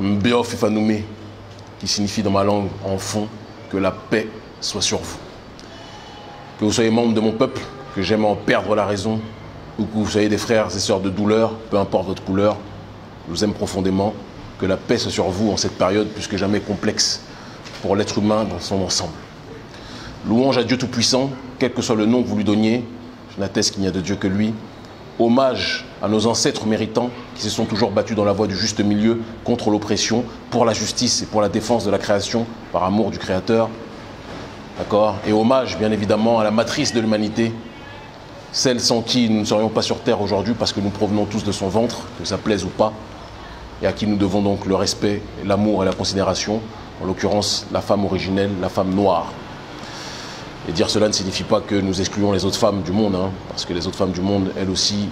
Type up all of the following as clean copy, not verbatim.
Mbeof Ifanoumé, qui signifie dans ma langue en fond que la paix soit sur vous. Que vous soyez membre de mon peuple, que j'aime en perdre la raison, ou que vous soyez des frères et sœurs de douleur, peu importe votre couleur, je vous aime profondément. Que la paix soit sur vous en cette période plus que jamais complexe pour l'être humain dans son ensemble. Louange à Dieu Tout-Puissant, quel que soit le nom que vous lui donniez, je n'atteste qu'il n'y a de Dieu que lui. Hommage à nos ancêtres méritants qui se sont toujours battus dans la voie du juste milieu contre l'oppression, pour la justice et pour la défense de la création, par amour du Créateur. D'accord ? Et hommage, bien évidemment, à la matrice de l'humanité, celle sans qui nous ne serions pas sur terre aujourd'hui parce que nous provenons tous de son ventre, que ça plaise ou pas, et à qui nous devons donc le respect, l'amour et la considération, en l'occurrence la femme originelle, la femme noire. Et dire cela ne signifie pas que nous excluons les autres femmes du monde, hein, parce que les autres femmes du monde, elles aussi,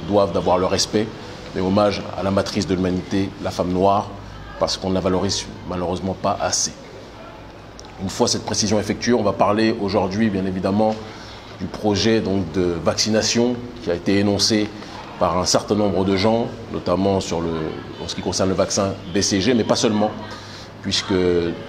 doivent avoir le respect, mais hommage à la matrice de l'humanité, la femme noire, parce qu'on ne la valorise malheureusement pas assez. Une fois cette précision effectuée, on va parler aujourd'hui, bien évidemment, du projet donc, de vaccination qui a été énoncé par un certain nombre de gens, notamment en ce qui concerne le vaccin BCG, mais pas seulement, puisque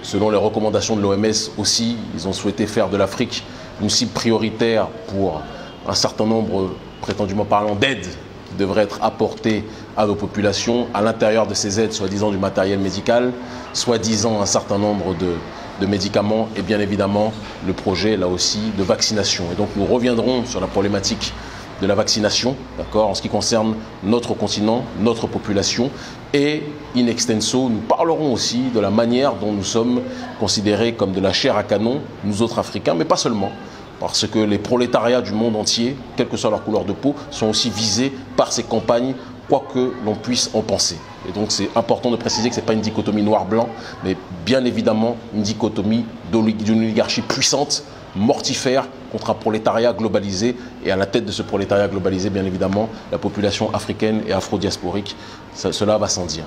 selon les recommandations de l'OMS aussi, ils ont souhaité faire de l'Afrique une cible prioritaire pour un certain nombre, prétendument parlant, d'aides qui devraient être apportées à nos populations. À l'intérieur de ces aides, soi-disant du matériel médical, soi-disant un certain nombre de médicaments et bien évidemment le projet, là aussi, de vaccination. Et donc nous reviendrons sur la problématique de la vaccination, d'accord, en ce qui concerne notre continent, notre population, et in extenso, nous parlerons aussi de la manière dont nous sommes considérés comme de la chair à canon, nous autres Africains, mais pas seulement, parce que les prolétariats du monde entier, quelle que soit leur couleur de peau, sont aussi visés par ces campagnes, quoi que l'on puisse en penser. Et donc c'est important de préciser que ce n'est pas une dichotomie noir-blanc, mais bien évidemment une dichotomie d'une oligarchie puissante, mortifère, contre un prolétariat globalisé, et à la tête de ce prolétariat globalisé, bien évidemment, la population africaine et afro-diasporique. Cela va sans dire.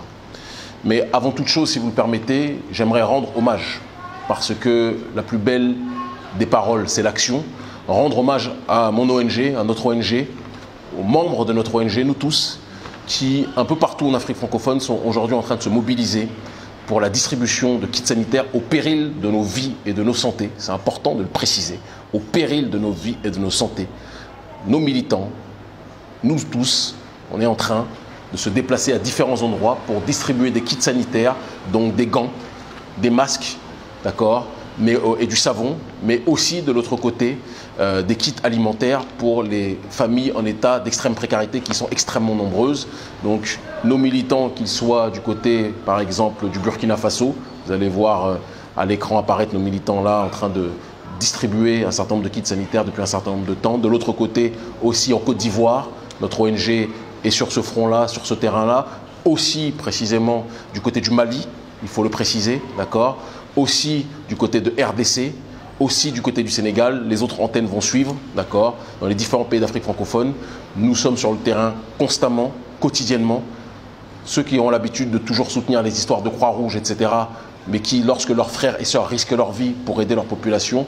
Mais avant toute chose, si vous le permettez, j'aimerais rendre hommage, parce que la plus belle des paroles, c'est l'action. Rendre hommage à mon ONG, à notre ONG, aux membres de notre ONG, nous tous, qui, un peu partout en Afrique francophone, sont aujourd'hui en train de se mobiliser pour la distribution de kits sanitaires au péril de nos vies et de nos santé. C'est important de le préciser. Au péril de nos vies et de nos santé. Nos militants, nous tous, on est en train de se déplacer à différents endroits pour distribuer des kits sanitaires, donc des gants, des masques, d'accord, et du savon, mais aussi de l'autre côté des kits alimentaires pour les familles en état d'extrême précarité qui sont extrêmement nombreuses. Donc nos militants, qu'ils soient du côté par exemple du Burkina Faso, vous allez voir à l'écran apparaître nos militants là en train de distribuer un certain nombre de kits sanitaires depuis un certain nombre de temps. De l'autre côté aussi en Côte d'Ivoire, notre ONG est sur ce front-là, sur ce terrain-là, aussi précisément du côté du Mali, il faut le préciser, d'accord, aussi du côté de RDC, aussi du côté du Sénégal, les autres antennes vont suivre, d'accord, dans les différents pays d'Afrique francophone. Nous sommes sur le terrain constamment, quotidiennement. Ceux qui ont l'habitude de toujours soutenir les histoires de Croix-Rouge, etc., mais qui, lorsque leurs frères et sœurs risquent leur vie pour aider leur population,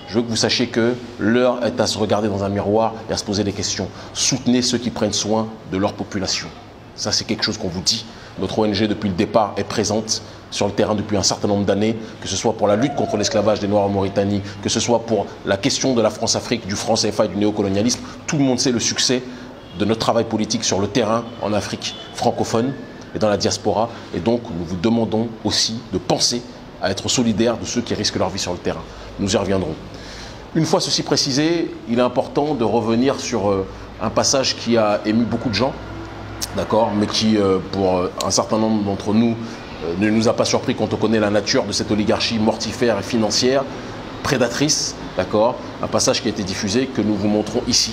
je veux que vous sachiez que l'heure est à se regarder dans un miroir et à se poser des questions. Soutenez ceux qui prennent soin de leur population. Ça, c'est quelque chose qu'on vous dit. Notre ONG, depuis le départ, est présente sur le terrain depuis un certain nombre d'années, que ce soit pour la lutte contre l'esclavage des Noirs en Mauritanie, que ce soit pour la question de la France-Afrique, du franc CFA et du néocolonialisme. Tout le monde sait le succès de notre travail politique sur le terrain en Afrique francophone et dans la diaspora. Et donc, nous vous demandons aussi de penser à être solidaires de ceux qui risquent leur vie sur le terrain. Nous y reviendrons. Une fois ceci précisé, il est important de revenir sur un passage qui a ému beaucoup de gens, d'accord, mais qui, pour un certain nombre d'entre nous, ne nous a pas surpris quand on connaît la nature de cette oligarchie mortifère et financière, prédatrice, d'accord, un passage qui a été diffusé, que nous vous montrons ici.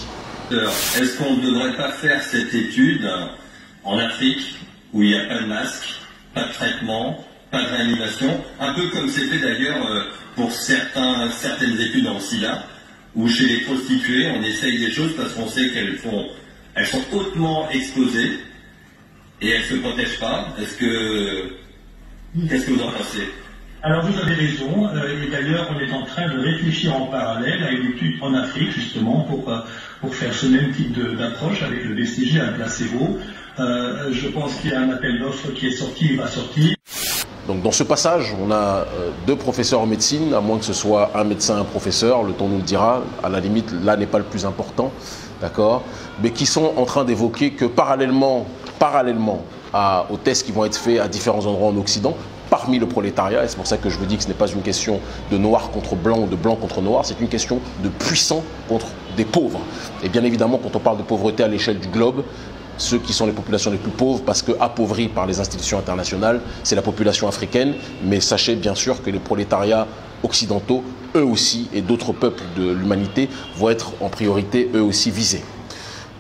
Est-ce qu'on ne devrait pas faire cette étude en Afrique, où il n'y a pas de masque, pas de traitement, pas de réanimation, un peu comme c'est fait d'ailleurs pour certaines études en SIDA, où chez les prostituées, on essaye des choses parce qu'on sait qu'elles sont hautement exposées et elles ne se protègent pas. Qu'est-ce que vous en pensez? Alors vous avez raison, et d'ailleurs on est en train de réfléchir en parallèle à une étude en Afrique justement pour faire ce même type d'approche avec le BCG, un placebo. Je pense qu'il y a un appel d'offres qui est sorti, il va sortir. Donc dans ce passage, on a deux professeurs en médecine, à moins que ce soit un médecin, un professeur, le temps nous le dira, à la limite, là n'est pas le plus important, d'accord, mais qui sont en train d'évoquer que parallèlement aux tests qui vont être faits à différents endroits en Occident, parmi le prolétariat, et c'est pour ça que je vous dis que ce n'est pas une question de noir contre blanc ou de blanc contre noir, c'est une question de puissants contre des pauvres. Et bien évidemment, quand on parle de pauvreté à l'échelle du globe, ceux qui sont les populations les plus pauvres, parce que appauvries par les institutions internationales, c'est la population africaine. Mais sachez bien sûr que les prolétariats occidentaux, eux aussi, et d'autres peuples de l'humanité, vont être en priorité, eux aussi, visés.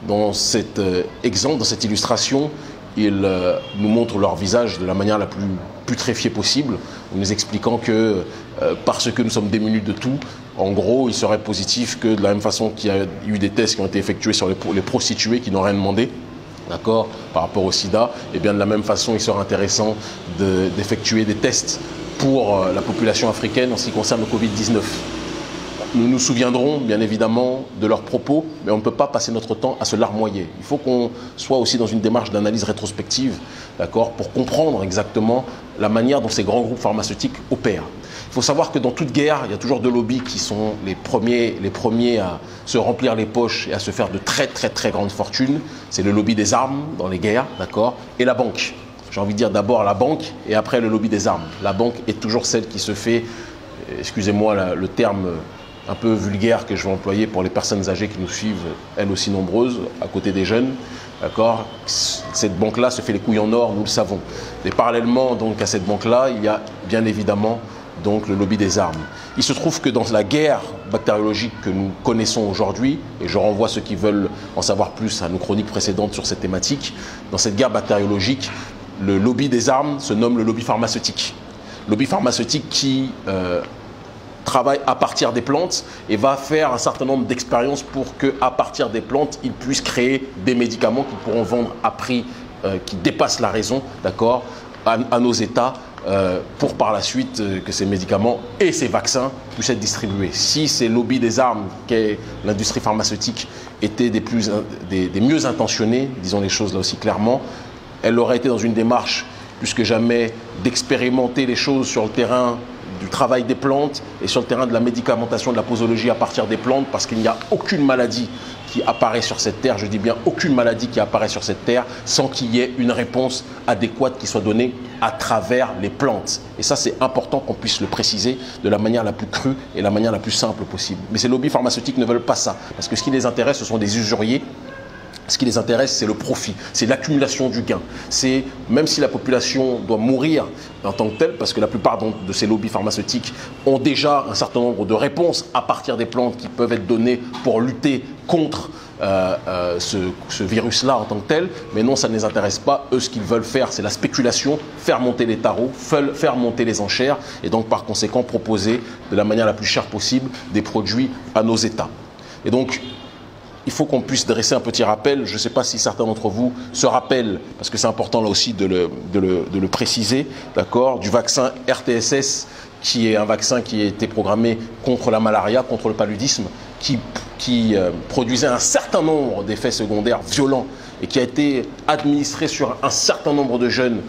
Dans cet exemple, dans cette illustration, ils nous montrent leur visage de la manière la plus putréfiée possible, en nous expliquant que parce que nous sommes démunis de tout, en gros, il serait positif que de la même façon qu'il y a eu des tests qui ont été effectués sur les prostituées qui n'ont rien demandé, d'accord, par rapport au sida, et bien de la même façon, il serait intéressant d'effectuer des tests pour la population africaine en ce qui concerne le Covid-19. Nous nous souviendrons bien évidemment de leurs propos, mais on ne peut pas passer notre temps à se larmoyer. Il faut qu'on soit aussi dans une démarche d'analyse rétrospective, d'accord, pour comprendre exactement la manière dont ces grands groupes pharmaceutiques opèrent. Il faut savoir que dans toute guerre, il y a toujours deux lobbies qui sont les premiers à se remplir les poches et à se faire de très grandes fortunes. C'est le lobby des armes dans les guerres, d'accord, et la banque. J'ai envie de dire d'abord la banque et après le lobby des armes. La banque est toujours celle qui se fait, excusez-moi le terme un peu vulgaire que je vais employer pour les personnes âgées qui nous suivent, elles aussi nombreuses, à côté des jeunes, d'accord. Cette banque-là se fait les couilles en or, nous le savons. Et parallèlement donc à cette banque-là, il y a bien évidemment donc le lobby des armes. Il se trouve que dans la guerre bactériologique que nous connaissons aujourd'hui, et je renvoie ceux qui veulent en savoir plus à nos chroniques précédentes sur cette thématique, dans cette guerre bactériologique, le lobby des armes se nomme le lobby pharmaceutique. Lobby pharmaceutique qui travaille à partir des plantes et va faire un certain nombre d'expériences pour qu'à partir des plantes, ils puissent créer des médicaments qu'ils pourront vendre à prix qui dépasse la raison, d'accord, à nos États, pour par la suite que ces médicaments et ces vaccins puissent être distribués. Si ces lobbies des armes qu'est l'industrie pharmaceutique étaient des mieux intentionnés, disons les choses là aussi clairement, elle aurait été dans une démarche plus que jamais d'expérimenter les choses sur le terrain du travail des plantes et sur le terrain de la médicamentation, de la posologie à partir des plantes, parce qu'il n'y a aucune maladie qui apparaît sur cette terre, je dis bien aucune maladie qui apparaît sur cette terre sans qu'il y ait une réponse adéquate qui soit donnée à travers les plantes. Et ça, c'est important qu'on puisse le préciser de la manière la plus crue et la manière la plus simple possible. Mais ces lobbies pharmaceutiques ne veulent pas ça, parce que ce qui les intéresse, ce sont des usuriers. Ce qui les intéresse, c'est le profit, c'est l'accumulation du gain. C'est, même si la population doit mourir en tant que telle, parce que la plupart de ces lobbies pharmaceutiques ont déjà un certain nombre de réponses à partir des plantes qui peuvent être données pour lutter contre ce virus-là en tant que tel, mais non, ça ne les intéresse pas. Eux, ce qu'ils veulent faire, c'est la spéculation, faire monter les tarots, faire monter les enchères, et donc par conséquent proposer de la manière la plus chère possible des produits à nos États. Et donc, il faut qu'on puisse dresser un petit rappel. Je ne sais pas si certains d'entre vous se rappellent, parce que c'est important là aussi de le préciser, d'accord, du vaccin RTSS, qui est un vaccin qui a été programmé contre la malaria, contre le paludisme, qui produisait un certain nombre d'effets secondaires violents et qui a été administré sur un certain nombre de jeunes,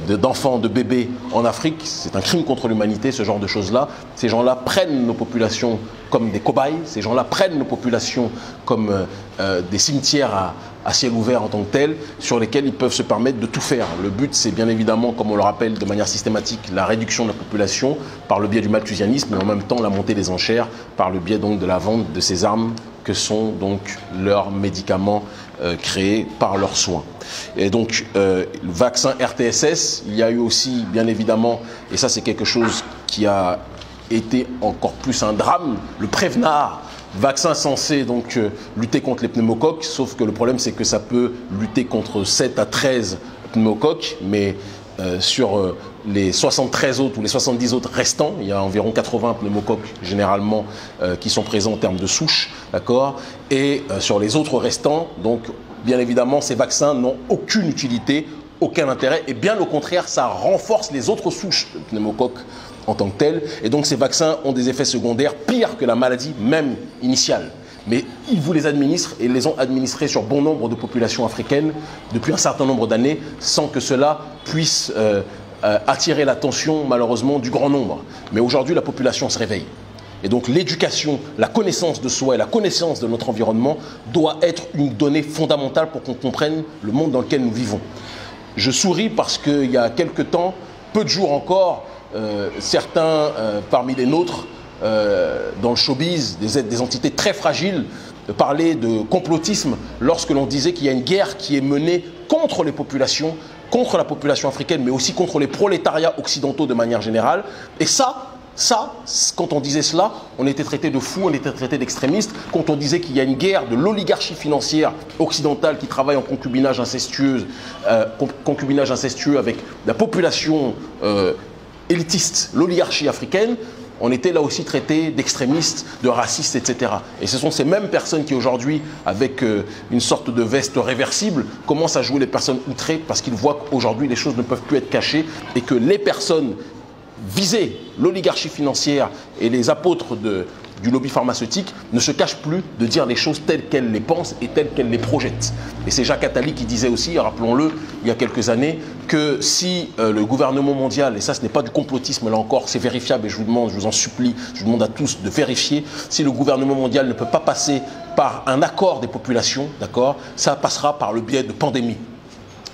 d'enfants, de bébés en Afrique. C'est un crime contre l'humanité, ce genre de choses-là. Ces gens-là prennent nos populations comme des cobayes, ces gens-là prennent nos populations comme des cimetières à ciel ouvert en tant que tels, sur lesquels ils peuvent se permettre de tout faire. Le but, c'est bien évidemment, comme on le rappelle de manière systématique, la réduction de la population par le biais du malthusianisme, mais en même temps la montée des enchères par le biais donc de la vente de ces armes que sont donc leurs médicaments créés par leurs soins. Et donc, le vaccin RTSS, il y a eu aussi, bien évidemment, et ça c'est quelque chose qui a été encore plus un drame, le Prevnar, vaccin censé donc lutter contre les pneumocoques, sauf que le problème c'est que ça peut lutter contre 7 à 13 pneumocoques, mais sur les 73 autres ou les 70 autres restants, il y a environ 80 pneumocoques généralement qui sont présents en termes de souches, d'accord. Et sur les autres restants, donc bien évidemment ces vaccins n'ont aucune utilité, aucun intérêt, et bien au contraire ça renforce les autres souches de pneumocoques en tant que telles, et donc ces vaccins ont des effets secondaires pires que la maladie même initiale. Mais ils vous les administrent et les ont administrés sur bon nombre de populations africaines depuis un certain nombre d'années sans que cela puisse attirer l'attention malheureusement du grand nombre. Mais aujourd'hui, la population se réveille. Et donc l'éducation, la connaissance de soi et la connaissance de notre environnement doit être une donnée fondamentale pour qu'on comprenne le monde dans lequel nous vivons. Je souris parce qu'il y a quelque temps, peu de jours encore, certains parmi les nôtres, dans le showbiz, des entités très fragiles, parlaient de complotisme lorsque l'on disait qu'il y a une guerre qui est menée contre les populations, contre la population africaine, mais aussi contre les prolétariats occidentaux de manière générale. Et ça, quand on disait cela, on était traité de fous, on était traité d'extrémistes. Quand on disait qu'il y a une guerre de l'oligarchie financière occidentale qui travaille en concubinage incestueux avec la population élitiste, l'oligarchie africaine, on était là aussi traité d'extrémistes, de racistes, etc. Et ce sont ces mêmes personnes qui aujourd'hui, avec une sorte de veste réversible, commencent à jouer les personnes outrées parce qu'ils voient qu'aujourd'hui les choses ne peuvent plus être cachées et que les personnes visées, l'oligarchie financière et les apôtres du lobby pharmaceutique ne se cachent plus de dire les choses telles qu'elles les pensent et telles qu'elles les projettent. Et c'est Jacques Attali qui disait aussi, rappelons-le, il y a quelques années, que si le gouvernement mondial, et ça ce n'est pas du complotisme là encore, c'est vérifiable et je vous en supplie, je vous demande à tous de vérifier, si le gouvernement mondial ne peut pas passer par un accord des populations, d'accord, ça passera par le biais de pandémies.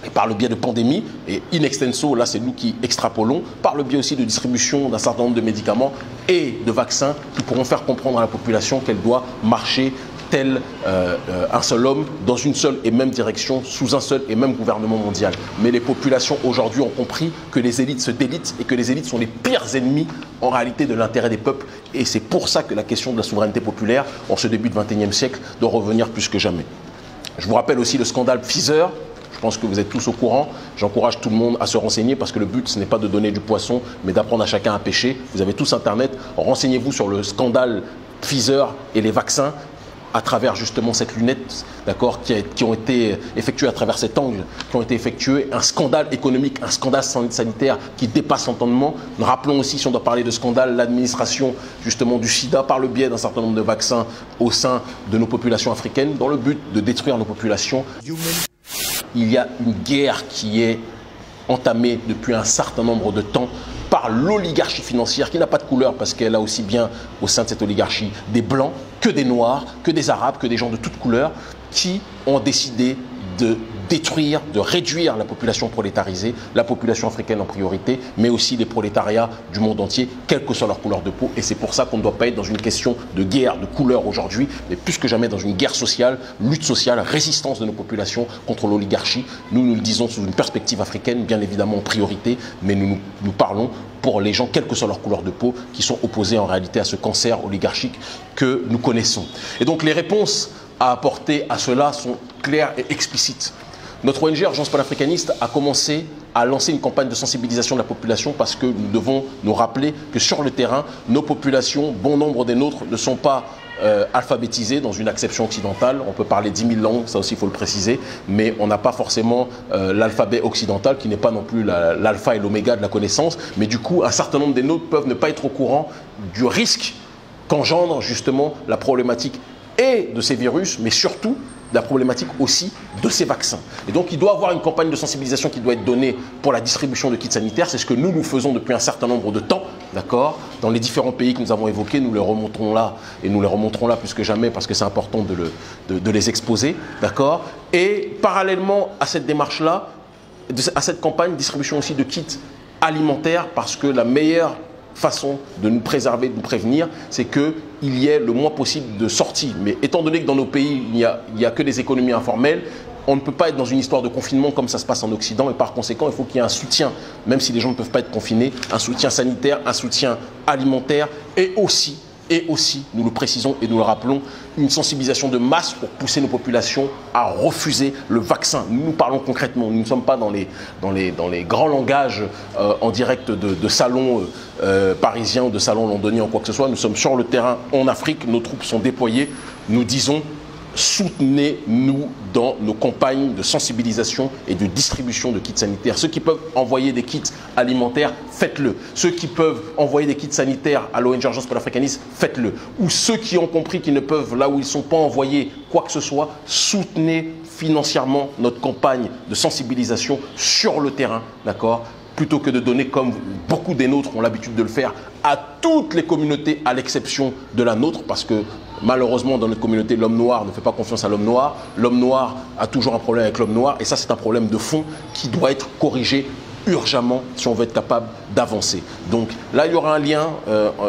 Et par le biais de pandémies, et in extenso, là c'est nous qui extrapolons, par le biais aussi de distribution d'un certain nombre de médicaments et de vaccins qui pourront faire comprendre à la population qu'elle doit marcher tel un seul homme dans une seule et même direction, sous un seul et même gouvernement mondial. Mais les populations aujourd'hui ont compris que les élites se délitent et que les élites sont les pires ennemis en réalité de l'intérêt des peuples. Et c'est pour ça que la question de la souveraineté populaire, en ce début de XXIe siècle, doit revenir plus que jamais. Je vous rappelle aussi le scandale Pfizer. Je pense que vous êtes tous au courant. J'encourage tout le monde à se renseigner parce que le but, ce n'est pas de donner du poisson, mais d'apprendre à chacun à pêcher. Vous avez tous Internet. Renseignez-vous sur le scandale Pfizer et les vaccins à travers justement cette lunette, d'accord, qui ont été effectuées à travers cet angle, qui ont été effectuées. Un scandale économique, un scandale sanitaire qui dépasse l'entendement. Nous rappelons aussi, si on doit parler de scandale, l'administration justement du sida par le biais d'un certain nombre de vaccins au sein de nos populations africaines dans le but de détruire nos populations. Il y a une guerre qui est entamée depuis un certain nombre de temps par l'oligarchie financière qui n'a pas de couleur parce qu'elle a aussi bien au sein de cette oligarchie des blancs que des noirs, que des arabes, que des gens de toutes couleurs qui ont décidé de détruire, de réduire la population prolétarisée, la population africaine en priorité, mais aussi les prolétariats du monde entier, quelle que soit leur couleur de peau. Et c'est pour ça qu'on ne doit pas être dans une question de guerre, de couleur aujourd'hui, mais plus que jamais dans une guerre sociale, lutte sociale, résistance de nos populations contre l'oligarchie. Nous le disons sous une perspective africaine, bien évidemment en priorité, mais nous parlons pour les gens, quelle que soit leur couleur de peau, qui sont opposés en réalité à ce cancer oligarchique que nous connaissons. Et donc les réponses à apporter à cela sont claires et explicites. Notre ONG Urgence panafricaniste a commencé à lancer une campagne de sensibilisation de la population parce que nous devons nous rappeler que sur le terrain, nos populations, bon nombre des nôtres, ne sont pas alphabétisées dans une acception occidentale. On peut parler 10 000 langues, ça aussi il faut le préciser, mais on n'a pas forcément l'alphabet occidental qui n'est pas non plus l'alpha et l'oméga de la connaissance. Mais du coup, un certain nombre des nôtres peuvent ne pas être au courant du risque qu'engendre justement la problématique et de ces virus, mais surtout la problématique aussi de ces vaccins. Et donc il doit y avoir une campagne de sensibilisation qui doit être donnée pour la distribution de kits sanitaires. C'est ce que nous faisons depuis un certain nombre de temps, d'accord. Dans les différents pays que nous avons évoqués, nous les remonterons là, et nous les remonterons là plus que jamais parce que c'est important de les exposer, d'accord. Et parallèlement à cette démarche-là, à cette campagne, distribution aussi de kits alimentaires, parce que la meilleure façon de nous préserver, de nous prévenir, c'est qu'il y ait le moins possible de sorties. Mais étant donné que dans nos pays, il n'y a que des économies informelles, on ne peut pas être dans une histoire de confinement comme ça se passe en Occident et par conséquent, il faut qu'il y ait un soutien, même si les gens ne peuvent pas être confinés, un soutien sanitaire, un soutien alimentaire et aussi, nous le précisons et nous le rappelons, une sensibilisation de masse pour pousser nos populations à refuser le vaccin. Nous parlons concrètement, nous ne sommes pas dans les grands langages en direct de salons parisiens ou de salons londoniens ou quoi que ce soit. Nous sommes sur le terrain en Afrique, nos troupes sont déployées. Nous disons, soutenez-nous dans nos campagnes de sensibilisation et de distribution de kits sanitaires. Ceux qui peuvent envoyer des kits alimentaires, faites-le. Ceux qui peuvent envoyer des kits sanitaires à l'ONG Urgence panafricaniste, faites-le. Ou ceux qui ont compris qu'ils ne peuvent, là où ils ne sont pas envoyés, quoi que ce soit, soutenez financièrement notre campagne de sensibilisation sur le terrain, d'accord, plutôt que de donner, comme beaucoup des nôtres ont l'habitude de le faire, à toutes les communautés, à l'exception de la nôtre, parce que malheureusement, dans notre communauté, l'homme noir ne fait pas confiance à l'homme noir. L'homme noir a toujours un problème avec l'homme noir, et ça, c'est un problème de fond qui doit être corrigé urgemment si on veut être capable d'avancer. Donc là, il y aura un lien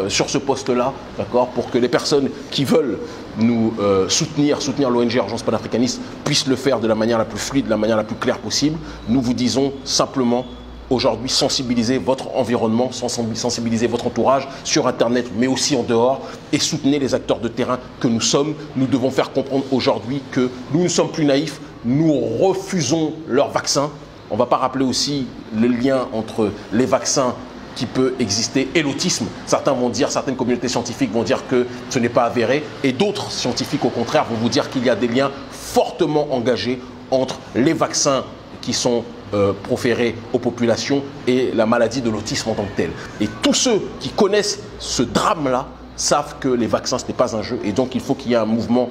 sur ce poste-là, d'accord, pour que les personnes qui veulent nous soutenir l'ONG Urgence Panafricaniste puissent le faire de la manière la plus fluide, de la manière la plus claire possible. Nous vous disons simplement aujourd'hui, sensibilisez votre environnement, sensibilisez votre entourage sur Internet, mais aussi en dehors, et soutenez les acteurs de terrain que nous sommes. Nous devons faire comprendre aujourd'hui que nous ne sommes plus naïfs, nous refusons leurs vaccins. On ne va pas rappeler aussi le lien entre les vaccins qui peut exister et l'autisme. Certaines communautés scientifiques vont dire que ce n'est pas avéré, et d'autres scientifiques, au contraire, vont vous dire qu'il y a des liens fortement engagés entre les vaccins qui sont proférés aux populations et la maladie de l'autisme en tant que telle. Et tous ceux qui connaissent ce drame-là savent que les vaccins, ce n'est pas un jeu, et donc il faut qu'il y ait un mouvement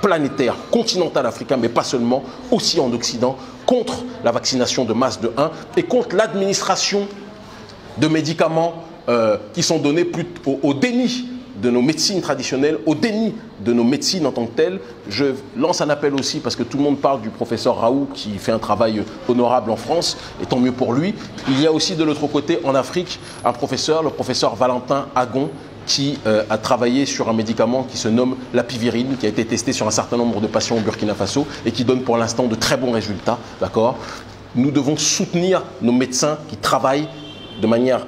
planétaire, continental africain, mais pas seulement, aussi en Occident, contre la vaccination de masse de 1 et contre l'administration de médicaments qui sont donnés au déni de nos médecines traditionnelles, au déni de nos médecines en tant que telles. Je lance un appel aussi, parce que tout le monde parle du professeur Raoult qui fait un travail honorable en France, et tant mieux pour lui. Il y a aussi de l'autre côté, en Afrique, un professeur, le professeur Valentin Agon, qui a travaillé sur un médicament qui se nomme l'apivirine, qui a été testé sur un certain nombre de patients au Burkina Faso et qui donne pour l'instant de très bons résultats. D'accord ? Nous devons soutenir nos médecins qui travaillent de manière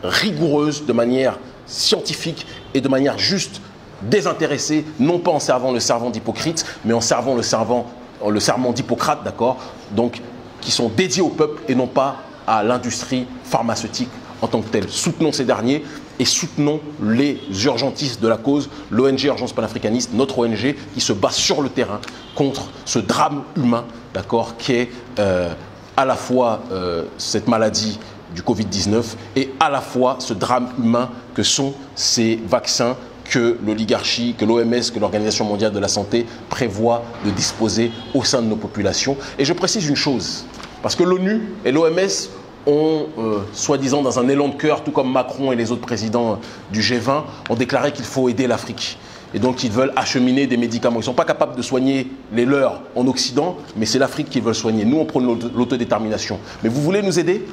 rigoureuse, de manière scientifique et de manière juste, désintéressée, non pas en servant le serment d'Hippocrate, mais en servant le serment d'Hippocrate, d'accord ? Donc, qui sont dédiés au peuple et non pas à l'industrie pharmaceutique en tant que telle. Soutenons ces derniers et soutenons les urgentistes de la cause, l'ONG Urgence Panafricaniste, notre ONG qui se bat sur le terrain contre ce drame humain, d'accord, qui est à la fois cette maladie du Covid-19 et à la fois ce drame humain que sont ces vaccins que l'oligarchie, que l'OMS, que l'Organisation mondiale de la santé prévoit de disposer au sein de nos populations. Et je précise une chose, parce que l'ONU et l'OMS ont, soi-disant dans un élan de cœur, tout comme Macron et les autres présidents du G20, ont déclaré qu'il faut aider l'Afrique. Et donc ils veulent acheminer des médicaments. Ils ne sont pas capables de soigner les leurs en Occident, mais c'est l'Afrique qu'ils veulent soigner. Nous, on prône l'autodétermination. Mais vous voulez nous aider ?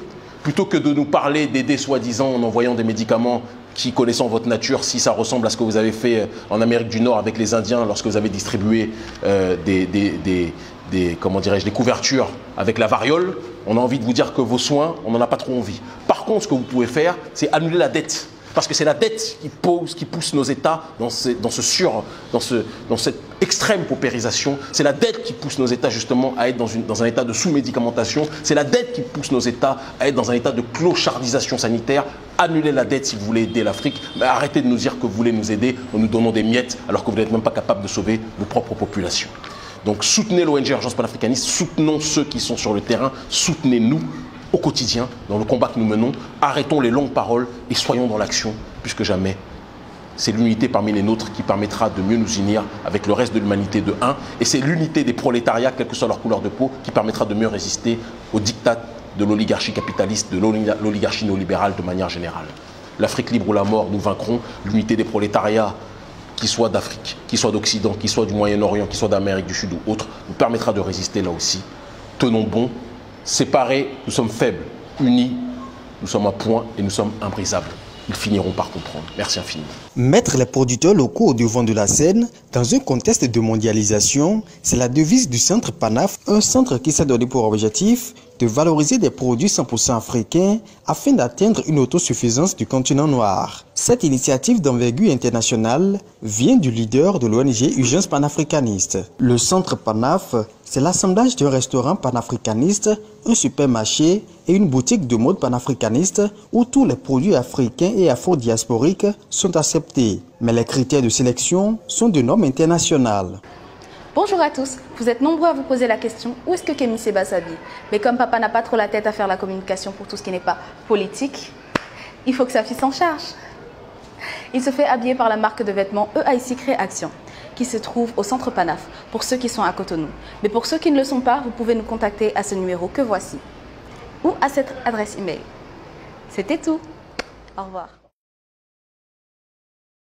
Plutôt que de nous parler d'aider soi-disant en envoyant des médicaments qui, connaissant votre nature, si ça ressemble à ce que vous avez fait en Amérique du Nord avec les Indiens lorsque vous avez distribué des couvertures avec la variole, on a envie de vous dire que vos soins, on n'en a pas trop envie. Par contre, ce que vous pouvez faire, c'est annuler la dette. Parce que c'est la dette qui pousse nos États dans cette extrême paupérisation. C'est la dette qui pousse nos États justement à être dans un état de sous-médicamentation. C'est la dette qui pousse nos États à être dans un état de clochardisation sanitaire. Annulez la dette si vous voulez aider l'Afrique. Mais arrêtez de nous dire que vous voulez nous aider en nous donnant des miettes alors que vous n'êtes même pas capable de sauver vos propres populations. Donc soutenez l'ONG Urgence Panafricaniste, soutenons ceux qui sont sur le terrain, soutenez-nous au quotidien, dans le combat que nous menons. Arrêtons les longues paroles et soyons dans l'action, plus que jamais. C'est l'unité parmi les nôtres qui permettra de mieux nous unir avec le reste de l'humanité de 1. Et c'est l'unité des prolétariats, quelle que soit leur couleur de peau, qui permettra de mieux résister aux diktats de l'oligarchie capitaliste, de l'oligarchie néolibérale de manière générale. L'Afrique libre ou la mort, nous vaincrons. L'unité des prolétariats, qu'ils soient d'Afrique, qu'ils soient d'Occident, qu'ils soient du Moyen-Orient, qu'ils soient d'Amérique du Sud ou autre, nous permettra de résister là aussi. Tenons bon. Séparés, nous sommes faibles. Unis, nous sommes un point et nous sommes imbrisables. Ils finiront par comprendre. Merci infiniment. Mettre les producteurs locaux au devant de la scène, dans un contexte de mondialisation, c'est la devise du Centre Panaf, un centre qui s'est donné pour objectif de valoriser des produits 100% africains afin d'atteindre une autosuffisance du continent noir. Cette initiative d'envergure internationale vient du leader de l'ONG Urgence Panafricaniste. Le Centre Panaf, c'est l'assemblage d'un restaurant panafricaniste, un supermarché et une boutique de mode panafricaniste où tous les produits africains et afro-diasporiques sont acceptés. Mais les critères de sélection sont de normes internationales. Bonjour à tous, vous êtes nombreux à vous poser la question où est-ce que Kémy Séba s'habille? Mais comme papa n'a pas trop la tête à faire la communication pour tout ce qui n'est pas politique, il faut que sa fille s'en charge. Il se fait habiller par la marque de vêtements EIC Créaction, qui se trouve au Centre Panaf, pour ceux qui sont à Cotonou. Mais pour ceux qui ne le sont pas, vous pouvez nous contacter à ce numéro que voici, ou à cette adresse email. C'était tout. Au revoir.